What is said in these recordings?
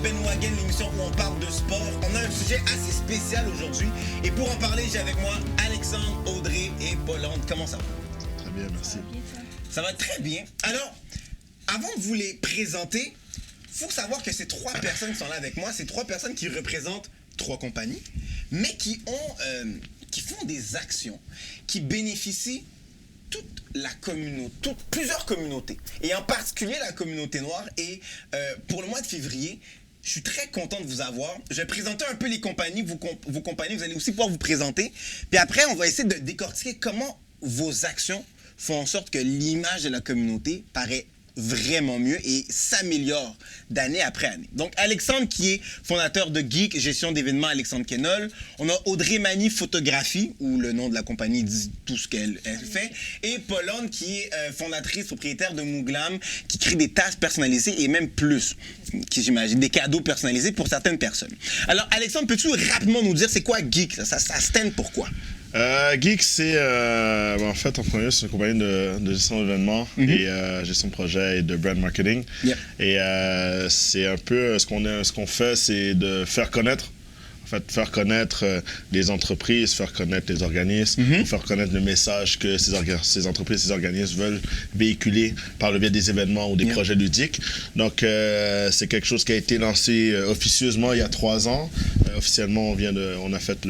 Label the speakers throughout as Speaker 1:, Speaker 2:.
Speaker 1: Ben Wagen, l'émission où on parle de sport. On a un sujet assez spécial aujourd'hui. Et pour en parler, j'ai avec moi Alexandre, Audrey et Paul-André. Comment ça va?
Speaker 2: Très bien, merci.
Speaker 1: Ça va très bien. Alors, avant de vous les présenter, il faut savoir que ces trois personnes qui sont là avec moi, c'est trois personnes qui représentent trois compagnies, mais qui font des actions qui bénéficient toute la communauté, plusieurs communautés, et en particulier la communauté noire. Et pour le mois de février, je suis très content de vous avoir. Je vais présenter un peu les compagnies, vos compagnies, vous allez aussi pouvoir vous présenter. Puis après, on va essayer de décortiquer comment vos actions font en sorte que l'image de la communauté paraît vraiment mieux et s'améliore d'année après année. Donc, Alexandre, qui est fondateur de Geek, gestion d'événements Alexandre Kenol. On a Audrey Mani, photographie, où le nom de la compagnie dit tout ce qu'elle fait. Et Paul-André, qui est fondatrice, propriétaire de Mouglam, qui crée des tasses personnalisées et même plus, qui j'imagine, des cadeaux personnalisés pour certaines personnes. Alors, Alexandre, peux-tu rapidement nous dire c'est quoi Geek? Ça stand pour quoi?
Speaker 2: Geek, c'est en fait, en premier, c'est une compagnie de gestion d'événements et gestion de projet et de brand marketing.
Speaker 1: Yep.
Speaker 2: Et c'est un peu ce qu'on fait, c'est de faire connaître. En fait, faire connaître les entreprises, faire connaître les organismes, faire connaître le message que ces entreprises, ces organismes veulent véhiculer par le biais des événements ou des projets ludiques. Donc, c'est quelque chose qui a été lancé officieusement il y a 3 ans. Officiellement, on a fait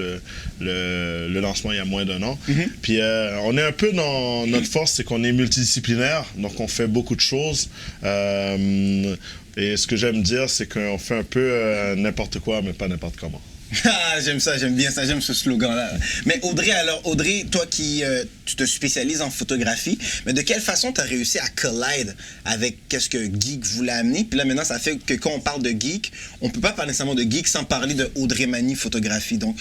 Speaker 2: le lancement il y a moins d'1 an. Puis, on est un peu dans notre force, c'est qu'on est multidisciplinaire, donc on fait beaucoup de choses. Et ce que j'aime dire, c'est qu'on fait un peu n'importe quoi, mais pas n'importe comment.
Speaker 1: Ah, j'aime ça, j'aime bien ça, j'aime ce slogan-là. Mais Audrey, alors, Audrey, toi qui tu te spécialises en photographie, mais de quelle façon tu as réussi à collide avec qu'est-ce que Geek voulait amener? Puis là, maintenant, ça fait que quand on parle de Geek, on ne peut pas parler nécessairement de Geek sans parler de Audrey Mani, photographie. Donc,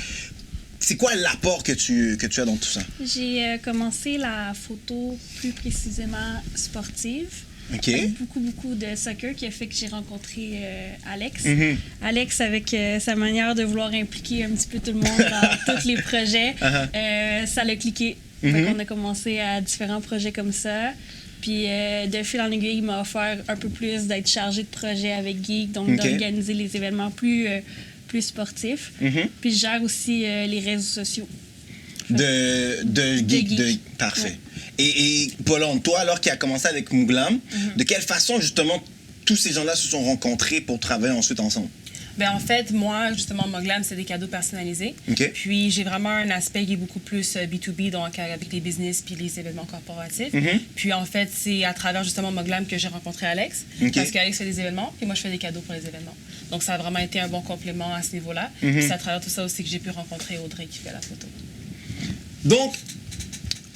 Speaker 1: c'est quoi l'apport que tu as dans tout ça?
Speaker 3: J'ai commencé la photo plus précisément sportive.
Speaker 1: Okay.
Speaker 3: Avec beaucoup de soccer qui a fait que j'ai rencontré Alex. Alex, avec sa manière de vouloir impliquer un petit peu tout le monde dans tous les projets, ça l'a cliqué. Donc, on a commencé à différents projets comme ça. Puis, de fil en aiguille, il m'a offert un peu plus d'être chargé de projet avec Geek, donc d'organiser les événements plus sportifs. Puis, je gère aussi les réseaux sociaux.
Speaker 1: De Geek. Parfait. Et Paul-André, toi, alors qui a commencé avec Mouglam, de quelle façon, justement, tous ces gens-là se sont rencontrés pour travailler ensuite ensemble?
Speaker 4: Ben en fait, moi, justement, Mouglam, c'est des cadeaux personnalisés.
Speaker 1: Okay.
Speaker 4: Puis, j'ai vraiment un aspect qui est beaucoup plus B2B, donc avec les business puis les événements corporatifs. Puis, en fait, c'est à travers, justement, Mouglam que j'ai rencontré Alex. Parce qu'Alex fait des événements, puis moi, je fais des cadeaux pour les événements. Donc, ça a vraiment été un bon complément à ce niveau-là. Puis, c'est à travers tout ça aussi que j'ai pu rencontrer Audrey qui fait la photo.
Speaker 1: Donc,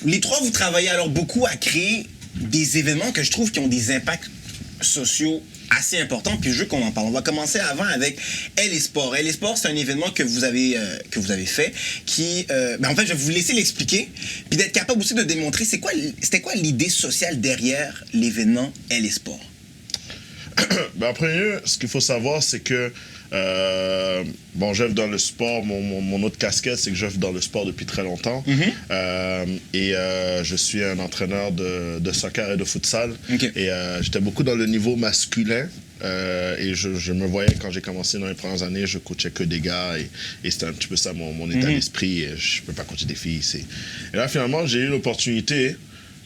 Speaker 1: les trois, vous travaillez alors beaucoup à créer des événements que je trouve qui ont des impacts sociaux assez importants, puis je veux qu'on en parle. On va commencer avant avec Elle et Sport. Elle et Sport, c'est un événement que vous avez fait qui... en fait, je vais vous laisser l'expliquer, puis d'être capable aussi de démontrer c'était quoi l'idée sociale derrière l'événement Elle et Sport.
Speaker 2: En premier lieu, ce qu'il faut savoir, c'est que j'œuvre dans le sport. Mon autre casquette, c'est que j'œuvre dans le sport depuis très longtemps. Je suis un entraîneur de soccer et de futsal. Et j'étais beaucoup dans le niveau masculin. Et je me voyais, quand j'ai commencé dans les premières années, je coachais que des gars. Et c'était un petit peu ça mon état d'esprit. Je ne peux pas coacher des filles. Et là, finalement, j'ai eu l'opportunité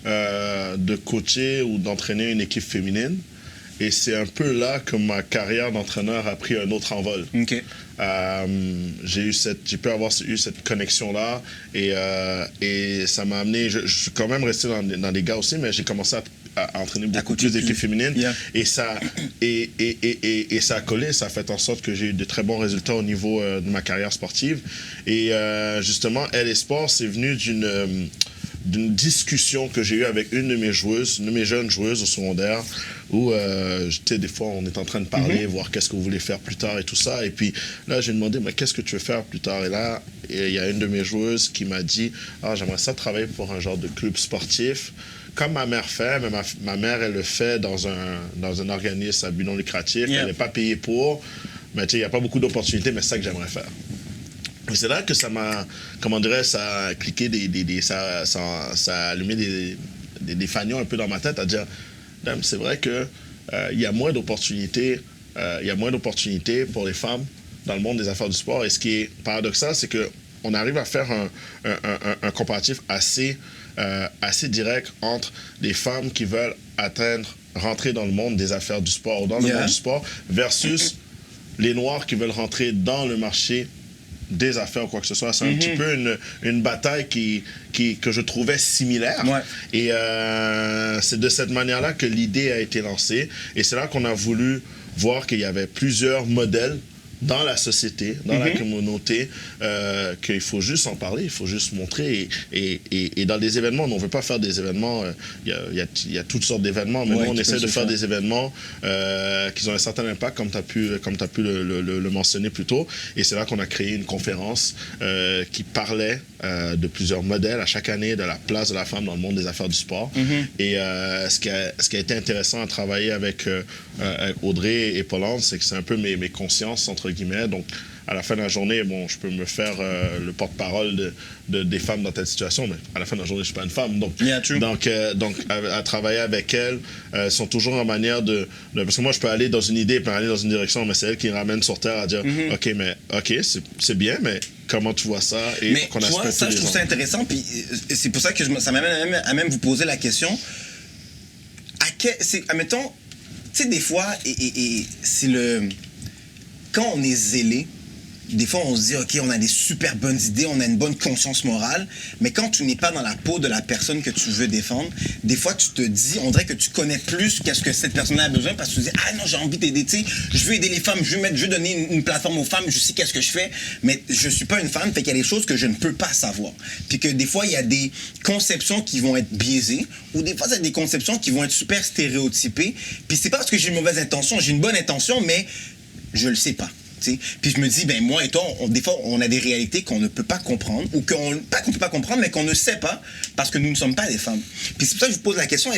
Speaker 2: de coacher ou d'entraîner une équipe féminine. Et c'est un peu là que ma carrière d'entraîneur a pris un autre envol. J'ai pu avoir eu cette connexion-là et ça m'a amené... Je suis quand même resté dans les gars aussi, mais j'ai commencé à entraîner beaucoup plus d'équipes féminines. Et ça a collé, ça a fait en sorte que j'ai eu de très bons résultats au niveau de ma carrière sportive. Et justement, Elle et Sport, c'est venu d'une discussion que j'ai eue avec une de mes jeunes joueuses au secondaire, où des fois on est en train de parler, voir qu'est-ce que vous voulez faire plus tard et tout ça. Et puis là, j'ai demandé, mais qu'est-ce que tu veux faire plus tard? Et là, il y a une de mes joueuses qui m'a dit, j'aimerais ça travailler pour un genre de club sportif, comme ma mère fait, mais ma mère, elle le fait dans un organisme à but non lucratif. Elle n'est pas payée pour, mais il n'y a pas beaucoup d'opportunités, mais c'est ça que j'aimerais faire. Et c'est là que ça m'a, ça a cliqué, ça a allumé des fanions un peu dans ma tête, à dire, c'est vrai que il y a moins d'opportunités il y a moins d'opportunités pour les femmes dans le monde des affaires du sport. Et ce qui est paradoxal, c'est qu'on arrive à faire un comparatif assez direct entre les femmes qui veulent rentrer dans le monde des affaires du sport ou dans le monde du sport versus les Noirs qui veulent rentrer dans le marché des affaires ou quoi que ce soit. C'est un petit peu une bataille que je trouvais similaire. Ouais. Et c'est de cette manière-là que l'idée a été lancée. Et c'est là qu'on a voulu voir qu'il y avait plusieurs modèles dans la société, dans la communauté, qu'il faut juste en parler, il faut juste montrer. Et dans des événements, on ne veut pas faire des événements, il y a toutes sortes d'événements, mais nous, on essaie de faire des événements qui ont un certain impact, comme tu as pu le mentionner plus tôt. Et c'est là qu'on a créé une conférence qui parlait de plusieurs modèles à chaque année de la place de la femme dans le monde des affaires du sport. Et ce qui a été intéressant à travailler avec Audrey et Paul, c'est que c'est un peu mes consciences, entre guillemets. Donc, à la fin de la journée, bon, je peux me faire le porte-parole des femmes dans telle situation, mais à la fin de la journée, je ne suis pas une femme. Donc, à travailler avec elles, sont toujours en manière parce que moi, je peux aller dans une idée, puis aller dans une direction, mais c'est elles qui me ramènent sur terre à dire OK, c'est bien, mais comment tu vois ça? Et
Speaker 1: mais tu vois, ça, je trouve ça intéressant, puis c'est pour ça que ça m'amène à même vous poser la question. Admettons, tu sais, des fois, et c'est quand on est zélé, des fois, on se dit, OK, on a des super bonnes idées, on a une bonne conscience morale, mais quand tu n'es pas dans la peau de la personne que tu veux défendre, des fois, tu te dis, on dirait que tu connais plus qu'est-ce que cette personne a besoin parce que tu te dis, ah non, j'ai envie d'aider, tu sais, je veux aider les femmes, je veux donner une plateforme aux femmes, je sais qu'est-ce que je fais, mais je suis pas une femme, fait qu'il y a des choses que je ne peux pas savoir. Puis que des fois, il y a des conceptions qui vont être biaisées, ou des fois, il y a des conceptions qui vont être super stéréotypées, puis c'est pas parce que j'ai une mauvaise intention, j'ai une bonne intention, mais je le sais pas. T'sais. Puis je me dis, ben moi et toi, des fois, on a des réalités qu'on ne peut pas comprendre, ou pas qu'on ne peut pas comprendre, mais qu'on ne sait pas, parce que nous ne sommes pas des femmes. Puis c'est pour ça que je vous pose la question,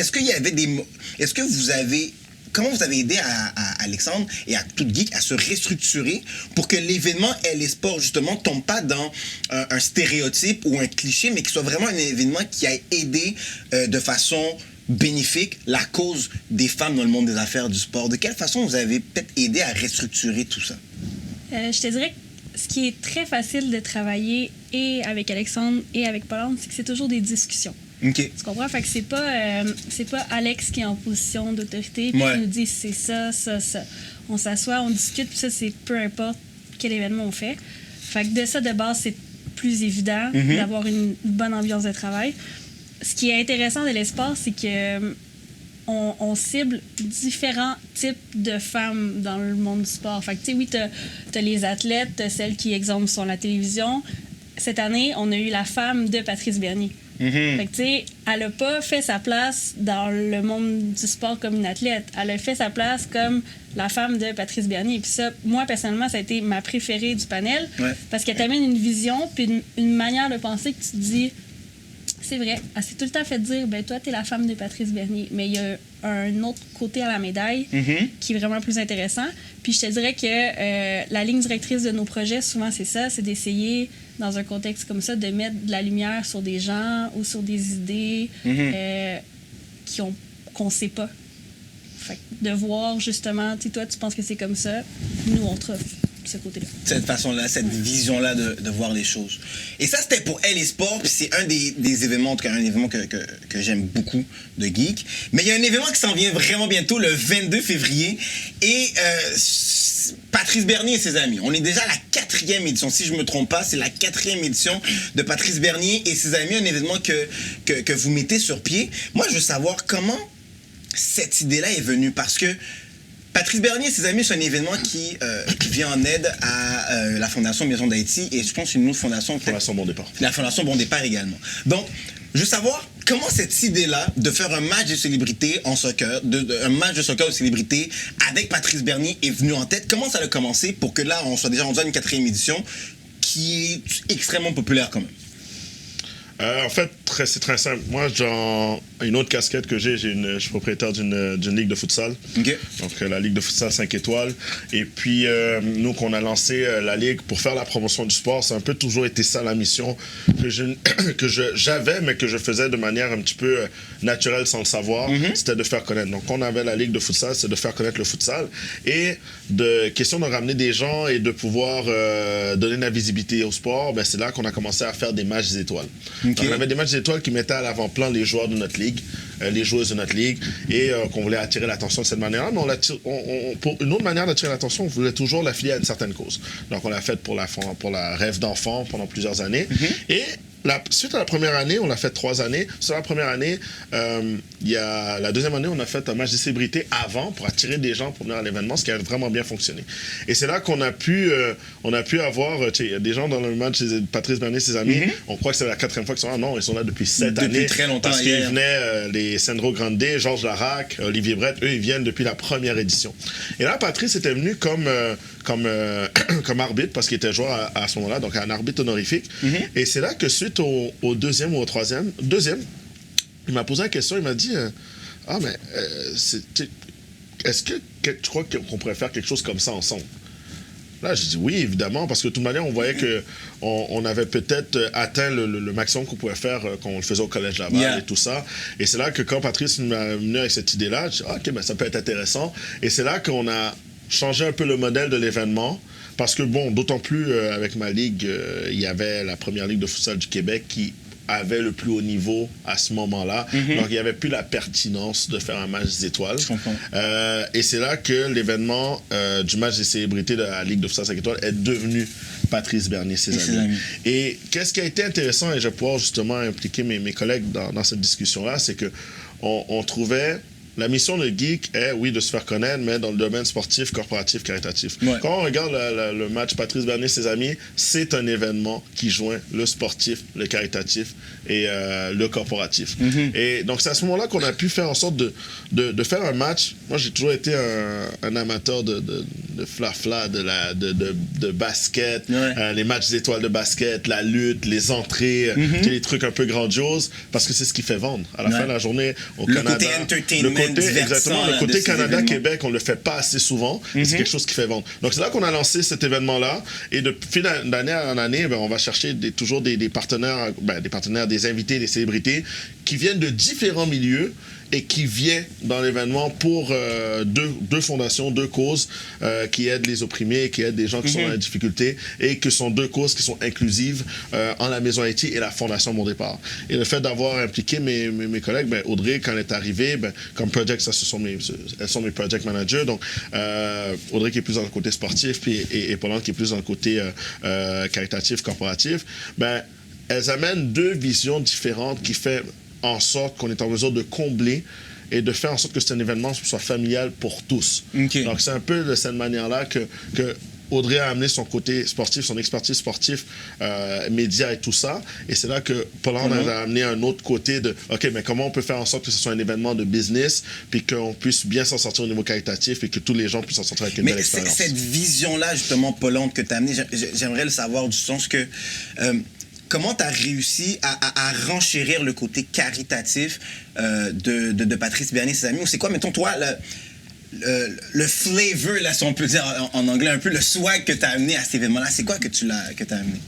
Speaker 1: comment vous avez aidé à Alexandre et à Tout Geek à se restructurer pour que l'événement et les sports, justement, ne tombent pas dans un stéréotype ou un cliché, mais qu'il soit vraiment un événement qui a aidé de façon bénéfique la cause des femmes dans le monde des affaires du sport. De quelle façon vous avez peut-être aidé à restructurer tout ça?
Speaker 3: Je te dirais que ce qui est très facile de travailler et avec Alexandre et avec Paul, c'est que c'est toujours des discussions.
Speaker 1: Okay.
Speaker 3: Tu comprends? Fait que c'est pas Alex qui est en position d'autorité puis qui nous dit c'est ça. On s'assoit, on discute, puis ça, c'est peu importe quel événement on fait. Fait que de ça, de base, c'est plus évident d'avoir une bonne ambiance de travail. Ce qui est intéressant de l'espace, c'est que on cible différents types de femmes dans le monde du sport. Fait que, tu sais, oui, t'as les athlètes, t'as celles qui, exemple, sont à la télévision. Cette année, on a eu la femme de Patrice Bernier. Fait que, tu sais, elle n'a pas fait sa place dans le monde du sport comme une athlète. Elle a fait sa place comme la femme de Patrice Bernier. Puis ça, moi, personnellement, ça a été ma préférée du panel parce qu'elle t'amène une vision puis une manière de penser que tu te dis... C'est vrai, elle s'est tout le temps fait dire, ben toi, t'es la femme de Patrice Bernier. Mais il y a un autre côté à la médaille qui est vraiment plus intéressant. Puis je te dirais que la ligne directrice de nos projets, souvent, c'est ça, c'est d'essayer, dans un contexte comme ça, de mettre de la lumière sur des gens ou sur des idées qu'on ne sait pas. Fait que de voir, justement, tu sais, toi, tu penses que c'est comme ça, nous, on te ce côté-là.
Speaker 1: Cette façon-là, cette vision-là de voir les choses. Et ça, c'était pour Elle et Sport, puis c'est un des événements, en tout cas un événement que j'aime beaucoup de Geek. Mais il y a un événement qui s'en vient vraiment bientôt, le 22 février, et Patrice Bernier et ses amis. On est déjà à la 4e édition, si je ne me trompe pas, c'est la 4e édition de Patrice Bernier et ses amis, un événement que vous mettez sur pied. Moi, je veux savoir comment cette idée-là est venue, parce que Patrice Bernier et ses amis, c'est un événement qui vient en aide à la Fondation Maison d'Haïti et je pense une autre fondation.
Speaker 2: Fondation Bon Départ.
Speaker 1: La Fondation Bon Départ également. Donc, je veux savoir comment cette idée-là de faire un match de célébrités en soccer, un match de soccer de célébrités avec Patrice Bernier est venue en tête. Comment ça a commencé pour que là, on soit déjà rendu à une 4e édition qui est extrêmement populaire quand même?
Speaker 2: En fait, c'est très simple. Moi, j'ai une autre casquette que je suis propriétaire d'une ligue de futsal.
Speaker 1: Okay.
Speaker 2: Donc, la ligue de futsal 5 étoiles. Et puis, nous, qu'on a lancé la ligue pour faire la promotion du sport, ça a un peu toujours été ça la mission que j'avais, mais que je faisais de manière un petit peu naturelle sans le savoir. C'était de faire connaître. Donc, on avait la ligue de futsal, c'est de faire connaître le futsal. Et question de ramener des gens et de pouvoir donner de la visibilité au sport, ben, c'est là qu'on a commencé à faire des matchs des étoiles. Okay. Donc, on avait des matchs des étoiles qui mettaient à l'avant-plan les joueurs de notre ligue, les joueuses de notre ligue, et qu'on voulait attirer l'attention de cette manière-là. Mais pour une autre manière d'attirer l'attention, on voulait toujours l'affilier à une certaine cause. Donc, on l'a fait pour la rêve d'enfant pendant plusieurs années. Et suite à la première année, on l'a fait 3 années. Sur la première année, la deuxième année, on a fait un match de célébrité avant pour attirer des gens pour venir à l'événement, ce qui a vraiment bien fonctionné. Et c'est là qu'on a pu avoir, il y a des gens dans le match, Patrice Bernier et ses amis, on croit que c'est la 4e fois qu'ils sont là. Non, ils sont là depuis 7 années.
Speaker 1: Depuis très longtemps.
Speaker 2: Parce qu'ils venaient, les Sandro Grande, Georges Larac, Olivier Brett, eux, ils viennent depuis la première édition. Et là, Patrice était venu comme arbitre, parce qu'il était joueur à ce moment-là, donc un arbitre honorifique. Et c'est là que suite au deuxième ou au troisième, il m'a posé la question, il m'a dit est-ce que tu crois qu'on pourrait faire quelque chose comme ça ensemble? Là, j'ai dit oui, évidemment, parce que de toute manière, on voyait qu'on avait peut-être atteint le maximum qu'on pouvait faire quand on le faisait au Collège Laval et tout ça. Et c'est là que quand Patrice m'a venu avec cette idée-là, j'ai dit OK, ben, ça peut être intéressant. Et c'est là qu'on a changé un peu le modèle de l'événement. Parce que, bon, d'autant plus avec ma ligue, il y avait la première ligue de futsal du Québec qui avait le plus haut niveau à ce moment-là. Donc, il n'y avait plus la pertinence de faire un match des étoiles.
Speaker 1: Je comprends.
Speaker 2: Et c'est là que l'événement du match des célébrités de la ligue de futsal 5 étoiles est devenu Patrice Bernier, ses amis. Et qu'est-ce qui a été intéressant, et je vais pouvoir justement impliquer mes collègues dans cette discussion-là, c'est qu'on trouvait... La mission de Geek est, oui, de se faire connaître, mais dans le domaine sportif, corporatif, caritatif. Ouais. Quand on regarde le match Patrice Bernier et ses amis, c'est un événement qui joint le sportif, le caritatif et le corporatif. Et donc, c'est à ce moment-là qu'on a pu faire en sorte de faire un match. Moi, j'ai toujours été un amateur de fla-fla, de basket, les matchs d'étoiles de basket, la lutte, les entrées, les trucs un peu grandioses, parce que c'est ce qui fait vendre. À la fin de la journée, au Canada...
Speaker 1: Côté entertainment.
Speaker 2: Exactement, le côté Canada-Québec, on le fait pas assez souvent, et c'est quelque chose qui fait vendre. Donc c'est là qu'on a lancé cet événement-là, et depuis d'année en année, on va chercher toujours des partenaires, des invités, des célébrités, qui viennent de différents milieux, et qui viennent dans l'événement pour deux fondations, 2 causes qui aident les opprimés, qui aident des gens qui sont dans la difficulté, et que sont 2 causes qui sont inclusives en la Maison Haïti et la Fondation Mon Départ. Et le fait d'avoir impliqué mes collègues, Audrey, quand elle est arrivée, comme project, elles sont mes project managers, donc Audrey qui est plus dans le côté sportif, puis, et Paulante qui est plus dans le côté caritatif, corporatif, elles amènent 2 visions différentes qui fait en sorte qu'on est en mesure de combler et de faire en sorte que c'est un événement qui soit familial pour tous. Okay. Donc, c'est un peu de cette manière-là que Audrey a amené son côté sportif, son expertise sportive, médias et tout ça. Et c'est là que Paulante a amené un autre côté de OK, mais comment on peut faire en sorte que ce soit un événement de business, puis qu'on puisse bien s'en sortir au niveau caritatif et que tous les gens puissent s'en sortir avec une belle expérience.
Speaker 1: Mais cette vision-là, justement, Paulante, que tu as amenée, j'aimerais le savoir du sens que... comment tu as réussi à renchérir le côté caritatif de Patrice Bernier et ses amis? Ou c'est quoi, mettons, toi, le flavor, là, si on peut dire en anglais, un peu le swag que tu as amené à cet événement-là? C'est quoi que tu as amené?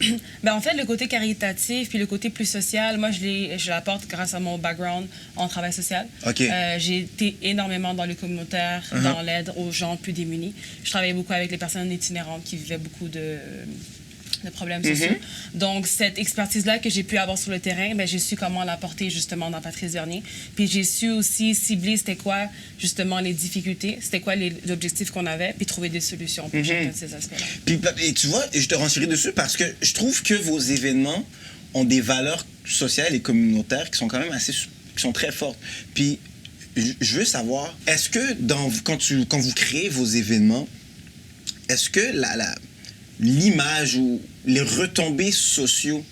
Speaker 4: En fait, le côté caritatif puis le côté plus social, moi, je l'apporte grâce à mon background en travail social.
Speaker 1: Okay.
Speaker 4: J'ai été énormément dans le communautaire, dans l'aide aux gens plus démunis. Je travaillais beaucoup avec les personnes itinérantes qui vivaient beaucoup de problèmes sociaux. Donc, cette expertise-là que j'ai pu avoir sur le terrain, j'ai su comment l'apporter justement dans Patrice Bernier. Puis j'ai su aussi cibler c'était quoi justement les difficultés, c'était quoi les objectifs qu'on avait, puis trouver des solutions pour chacun de ces aspects-là.
Speaker 1: Puis, et tu vois, je te renchéris dessus parce que je trouve que vos événements ont des valeurs sociales et communautaires qui sont quand même qui sont très fortes. Puis, je veux savoir, est-ce que quand vous créez vos événements, est-ce que l'image ou les retombées sociaux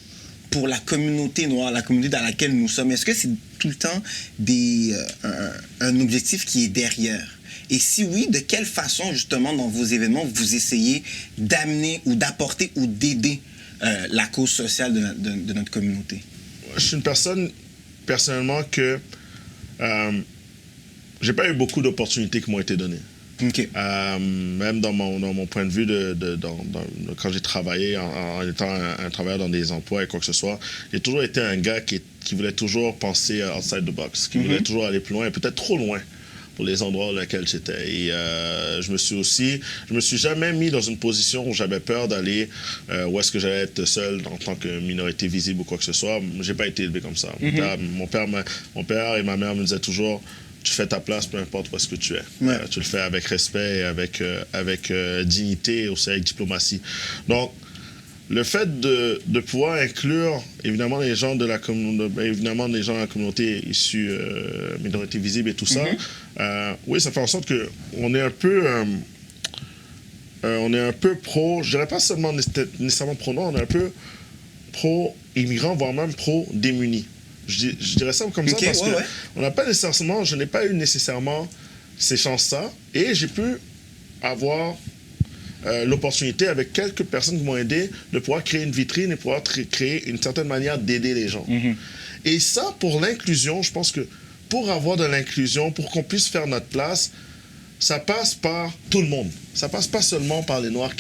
Speaker 1: pour la communauté noire, la communauté dans laquelle nous sommes, est-ce que c'est tout le temps un objectif qui est derrière? Et si oui, de quelle façon, justement, dans vos événements, vous essayez d'amener ou d'apporter ou d'aider la cause sociale de notre communauté?
Speaker 2: je suis une personne, personnellement, que j'ai pas eu beaucoup d'opportunités qui m'ont été données.
Speaker 1: OK.
Speaker 2: Même dans mon point de vue, quand j'ai travaillé en étant un travailleur dans des emplois et quoi que ce soit, j'ai toujours été un gars qui voulait toujours penser outside the box, qui voulait toujours aller plus loin et peut-être trop loin pour les endroits dans lesquels j'étais. Et je me suis jamais mis dans une position où j'avais peur d'aller où est-ce que j'allais être seul en tant que minorité visible ou quoi que ce soit. J'ai pas été élevé comme ça. Mon père et ma mère me disaient toujours, tu fais ta place, peu importe où est-ce que tu es.
Speaker 1: Ouais.
Speaker 2: Tu le fais avec respect et avec dignité et aussi avec diplomatie. Donc, le fait de pouvoir inclure évidemment les gens de la communauté issue minorité visible et tout ça, oui, ça fait en sorte que on est un peu pro, je dirais pas seulement nécessairement pro-noir, on est un peu pro-immigrant, voire même pro-démunis. Je dirais ça comme ça parce que on n'a pas nécessairement, je n'ai pas eu nécessairement ces chances-là et j'ai pu avoir l'opportunité avec quelques personnes qui m'ont aidé de pouvoir créer une vitrine et pouvoir créer une certaine manière d'aider les gens. Et ça, pour l'inclusion, je pense que pour avoir de l'inclusion, pour qu'on puisse faire notre place, ça passe par tout le monde. Ça passe pas seulement par les Noirs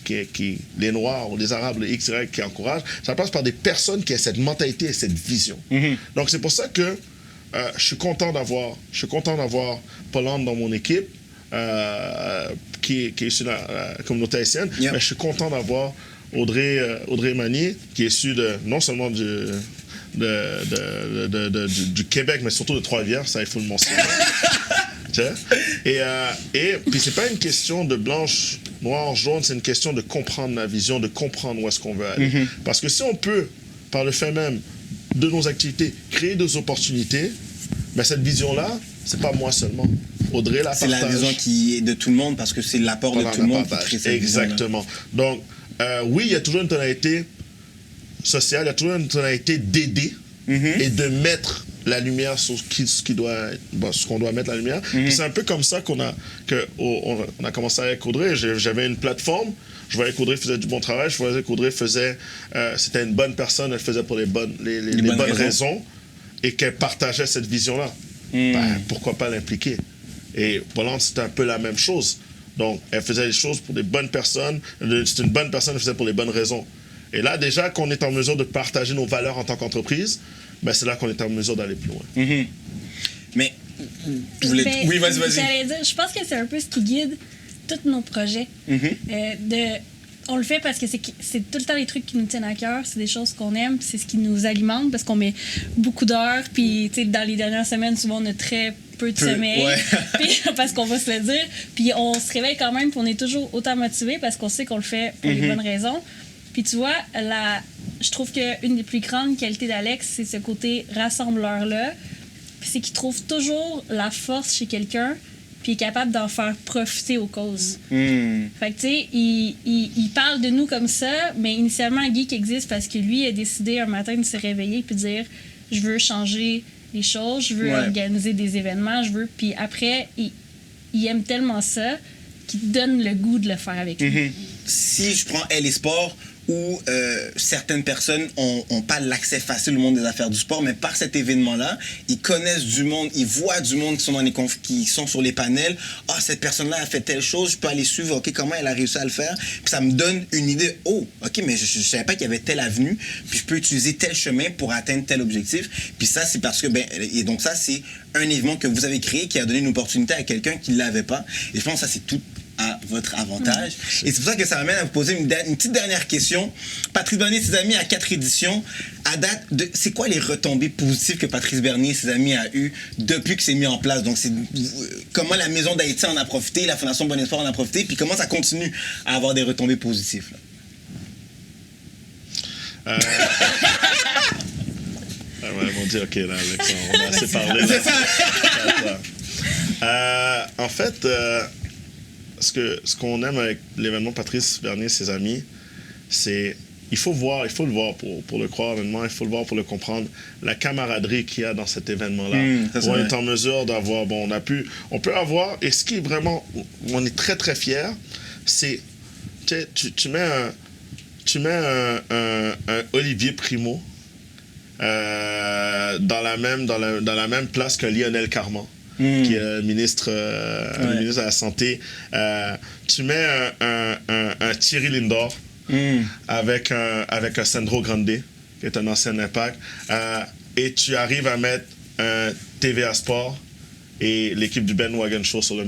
Speaker 2: les Noirs ou les Arabes, les XY qui encouragent. Ça passe par des personnes qui ont cette mentalité et cette vision. Donc c'est pour ça que je suis content d'avoir Paulan dans mon équipe, qui est issue de la communauté haïtienne. Mais je suis content d'avoir Audrey Magnier, qui est issue non seulement du Québec, mais surtout de Trois-Rivières. Ça, il faut le mentionner. Et puis c'est pas une question de blanche, noir, jaune, c'est une question de comprendre la vision, de comprendre où est-ce qu'on veut aller. Parce que si on peut, par le fait même de nos activités, créer des opportunités, ben cette vision-là, c'est pas moi seulement. Audrey la partage.
Speaker 1: C'est la vision qui est de tout le monde parce que c'est l'apport de tout le monde qui crée cette
Speaker 2: Exactement. Donc, oui, il y a toujours une tonalité sociale, il y a toujours une tonalité d'aider et de mettre la lumière sur ce qu'on doit mettre la lumière. C'est un peu comme ça qu'on a commencé avec Audrey. J'avais une plateforme, je voyais qu'Audrey faisait du bon travail, je voyais qu'Audrey c'était une bonne personne, elle faisait pour les bonnes raisons et qu'elle partageait cette vision-là. Ben, pourquoi pas l'impliquer? Et Paulan, c'était un peu la même chose. Donc, elle faisait les choses pour des bonnes personnes, c'est une bonne personne, elle faisait pour les bonnes raisons. Et là, déjà qu'on est en mesure de partager nos valeurs en tant qu'entreprise, ben, c'est là qu'on est en mesure d'aller plus loin.
Speaker 1: Mais,
Speaker 3: oui, vas-y. J'allais dire, je pense que c'est un peu ce qui guide tous nos projets. On le fait parce que c'est tout le temps les trucs qui nous tiennent à cœur, c'est des choses qu'on aime, c'est ce qui nous alimente parce qu'on met beaucoup d'heures, puis dans les dernières semaines, souvent on a très peu de sommeil, puis, parce qu'on va se le dire, puis on se réveille quand même, puis on est toujours autant motivé parce qu'on sait qu'on le fait pour les bonnes raisons. Puis tu vois, je trouve qu'une des plus grandes qualités d'Alex, c'est ce côté rassembleur-là, puis c'est qu'il trouve toujours la force chez quelqu'un, puis il est capable d'en faire profiter aux causes. Fait que, tu sais, il parle de nous comme ça, mais initialement, Geek existe parce que lui a décidé un matin de se réveiller puis de dire « Je veux changer les choses, je veux organiser des événements, je veux... » Puis après, il aime tellement ça qu'il donne le goût de le faire avec lui.
Speaker 1: Si je prends Elle et Sport, où certaines personnes n'ont pas l'accès facile au monde des affaires du sport, mais par cet événement-là, ils connaissent du monde, ils voient du monde qui sont sur les panels. Ah, cette personne-là a fait telle chose, je peux aller suivre, OK, comment elle a réussi à le faire? Puis ça me donne une idée. Oh, OK, mais je ne savais pas qu'il y avait telle avenue, puis je peux utiliser tel chemin pour atteindre tel objectif. Puis ça, c'est parce que, et donc ça, c'est un événement que vous avez créé qui a donné une opportunité à quelqu'un qui ne l'avait pas. Et je pense que ça, c'est tout à votre avantage. Et c'est pour ça que ça m'amène à vous poser une petite dernière question. Patrice Bernier et ses amis à 4 éditions. À date, c'est quoi les retombées positives que Patrice Bernier et ses amis a eues depuis que c'est mis en place? Donc, comment la Maison d'Haïti en a profité, la Fondation Bon Espoir en a profité, puis comment ça continue à avoir des retombées positives?
Speaker 2: Ils vont dire, OK, là, Alex, on a assez parlé. C'est ça! En fait... ce qu'on aime avec l'événement Patrice Bernier et ses amis, c'est il faut le voir pour le croire honnêtement, il faut le voir pour le comprendre, la camaraderie qu'il y a dans cet événement-là. On est en mesure d'avoir, on peut avoir, et ce qui est vraiment, on est très très fiers, c'est, tu mets un Olivier Primo dans la même place que Lionel Carman, qui est ministre de la Santé. Tu mets un Thierry Lindor avec un Sandro Grande, qui est un ancien Impact, et tu arrives à mettre un TVA Sport et l'équipe du Ben Wagon Show sur le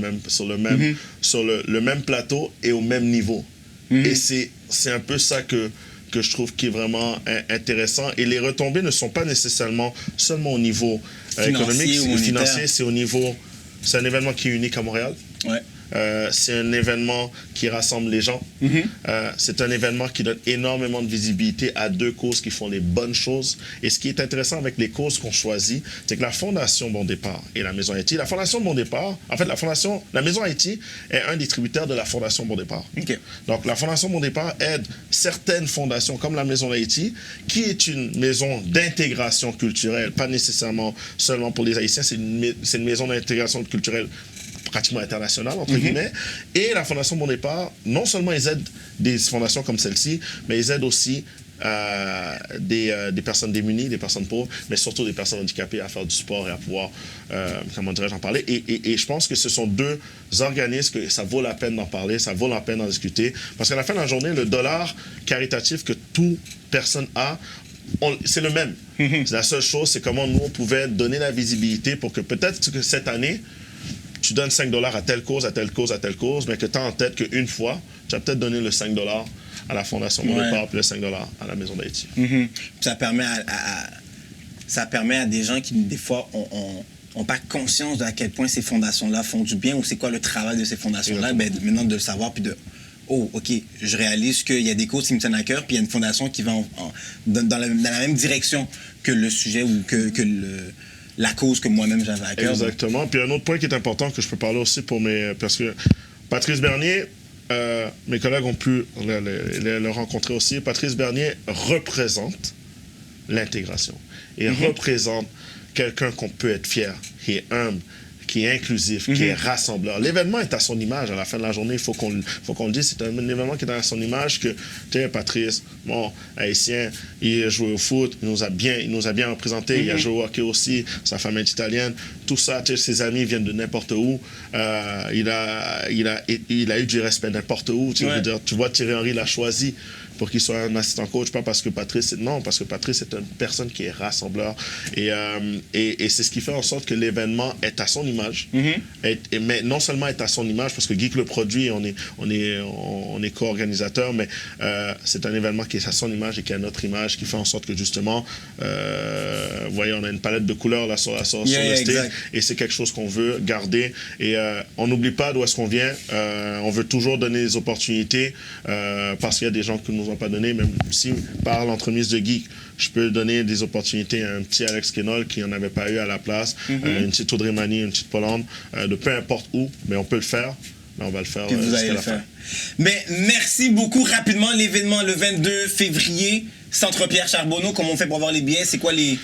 Speaker 2: même plateau et au même niveau. Et c'est un peu ça que je trouve qui est vraiment intéressant. Et les retombées ne sont pas nécessairement seulement au niveau économique ou financier, c'est un événement qui est unique à Montréal.
Speaker 1: Ouais.
Speaker 2: C'est un événement qui rassemble les gens. C'est un événement qui donne énormément de visibilité à deux causes qui font les bonnes choses. Et ce qui est intéressant avec les causes qu'on choisit, c'est que la Fondation Bon Départ et la Maison Haïti, la Fondation Bon Départ, en fait, la Maison Haïti est un des tributaires de la Fondation Bon Départ.
Speaker 1: Okay.
Speaker 2: Donc, la Fondation Bon Départ aide certaines fondations comme la Maison Haïti, qui est une maison d'intégration culturelle, pas nécessairement seulement pour les Haïtiens, c'est une maison d'intégration culturelle pratiquement internationale, entre guillemets. Et la Fondation Bon Départ, non seulement ils aident des fondations comme celle-ci, mais ils aident aussi des personnes démunies, des personnes pauvres, mais surtout des personnes handicapées à faire du sport et à pouvoir, comment dirais-je, en parler. Et je pense que ce sont deux organismes que ça vaut la peine d'en parler, ça vaut la peine d'en discuter, parce qu'à la fin de la journée, le dollar caritatif que toute personne a, c'est le même. C'est la seule chose, c'est comment nous, on pouvait donner la visibilité pour que peut-être que cette année, tu donnes $5 à telle cause, à telle cause, à telle cause, mais que tu as en tête qu'une fois, tu as peut-être donné le $5 à la Fondation Bon Départ, puis le $5 à la Maison d'Haïti.
Speaker 1: Ça permet à des gens qui, des fois, n'ont pas conscience de à quel point ces fondations-là font du bien ou c'est quoi le travail de ces fondations-là, maintenant de le savoir, puis de... Oh, OK, je réalise qu'il y a des causes qui me tiennent à cœur, puis il y a une fondation qui va dans la même direction que le sujet ou que la cause que moi-même j'avais à cœur.
Speaker 2: Exactement. Donc. Puis un autre point qui est important que je peux parler aussi parce que Patrice Bernier, mes collègues ont pu le rencontrer aussi. Patrice Bernier représente l'intégration et représente quelqu'un qu'on peut être fier, qui est humble, qui est inclusif, qui est rassembleur. L'événement est à son image. À la fin de la journée, il faut qu'on le dise. C'est un événement qui est à son image que, tu sais, Patrice, bon, haïtien, il a joué au foot, il nous a bien représenté, il a joué au hockey aussi, sa femme est italienne, tout ça, tu sais, ses amis viennent de n'importe où. Il a eu du respect n'importe où. Tu vois, Thierry Henry l'a choisi pour qu'il soit un assistant coach, pas parce que Patrice est une personne qui est rassembleur et c'est ce qui fait en sorte que l'événement est à son image, mais non seulement est à son image parce que Geek le produit, on est co-organisateur, mais c'est un événement qui est à son image et qui est à notre image, qui fait en sorte que justement, vous voyez, on a une palette de couleurs là sur le stage et c'est quelque chose qu'on veut garder et on n'oublie pas d'où est-ce qu'on vient, on veut toujours donner des opportunités parce qu'il y a des gens qui nous ont pas donné, même si par l'entremise de Geek, je peux donner des opportunités à un petit Alex Kenol qui n'en avait pas eu à la place, une petite Audrey Mani, une petite Polande, de peu importe où, mais on peut le faire. Mais on va le faire jusqu'à la fin.
Speaker 1: Mais merci beaucoup. Rapidement, l'événement le 22 février, Centre Pierre Charbonneau, comment on fait pour avoir les billets? C'est quoi les...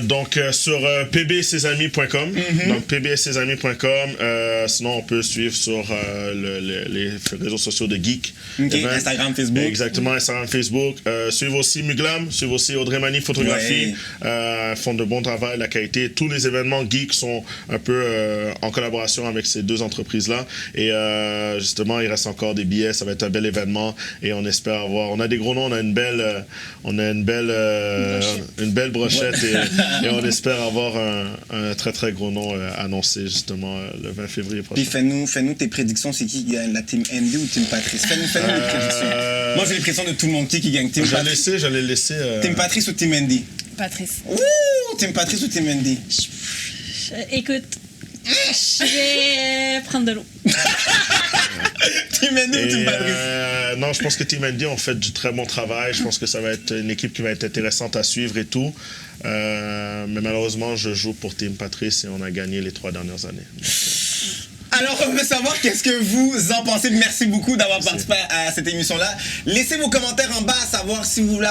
Speaker 2: Donc sur pbsesamis.com donc pbsesamis.com sinon on peut suivre sur les réseaux sociaux de Geek
Speaker 1: Instagram, Facebook.
Speaker 2: Exactement, Instagram, Facebook. Suivez aussi Muglam, suivez aussi Audrey Mani Photographie, font de bon travail, la qualité. Tous les événements Geek sont un peu en collaboration avec ces deux entreprises-là et justement il reste encore des billets, ça va être un bel événement et on espère avoir, on a des gros noms, on a une belle brochette et on espère avoir un très très gros nom annoncé justement le 20 février prochain.
Speaker 1: Puis fais-nous tes prédictions, c'est qui gagne, la team Andy ou team Patrice? Fais-nous les prédictions. Moi j'ai l'impression de tout le monde qui gagne.
Speaker 2: J'allais laisser.
Speaker 1: Team Patrice ou team Andy?
Speaker 4: Patrice.
Speaker 1: Ouh, team Patrice ou team Andy?
Speaker 3: Écoute, je vais prendre de l'eau.
Speaker 1: Team Andy ou team Patrice?
Speaker 2: Non, je pense que Team Andy ont fait du très bon travail. Je pense que ça va être une équipe qui va être intéressante à suivre et tout. Mais malheureusement, je joue pour Team Patrice et on a gagné les 3 dernières années.
Speaker 1: Alors, on veut savoir qu'est-ce que vous en pensez. Merci beaucoup d'avoir participé à cette émission-là. Laissez vos commentaires en bas à savoir si vous voulez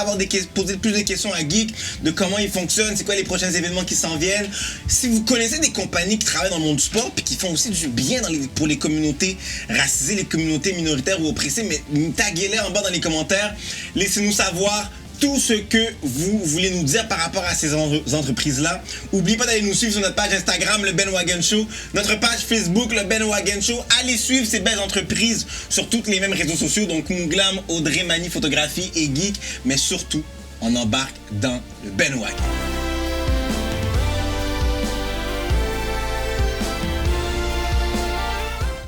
Speaker 1: poser plus de questions à Geek, de comment il fonctionne, c'est quoi les prochains événements qui s'en viennent. Si vous connaissez des compagnies qui travaillent dans le monde du sport puis qui font aussi du bien pour les communautés racisées, les communautés minoritaires ou oppressées, mais taguez-les en bas dans les commentaires. Laissez-nous savoir. tout ce que vous voulez nous dire par rapport à ces entreprises-là. N'oubliez pas d'aller nous suivre sur notre page Instagram, le Ben Wagon Show, notre page Facebook, le Ben Wagon Show. Allez suivre ces belles entreprises sur tous les mêmes réseaux sociaux, donc Mouglam, Audrey Mani, Photographie et Geek. Mais surtout, on embarque dans le Ben Wagon.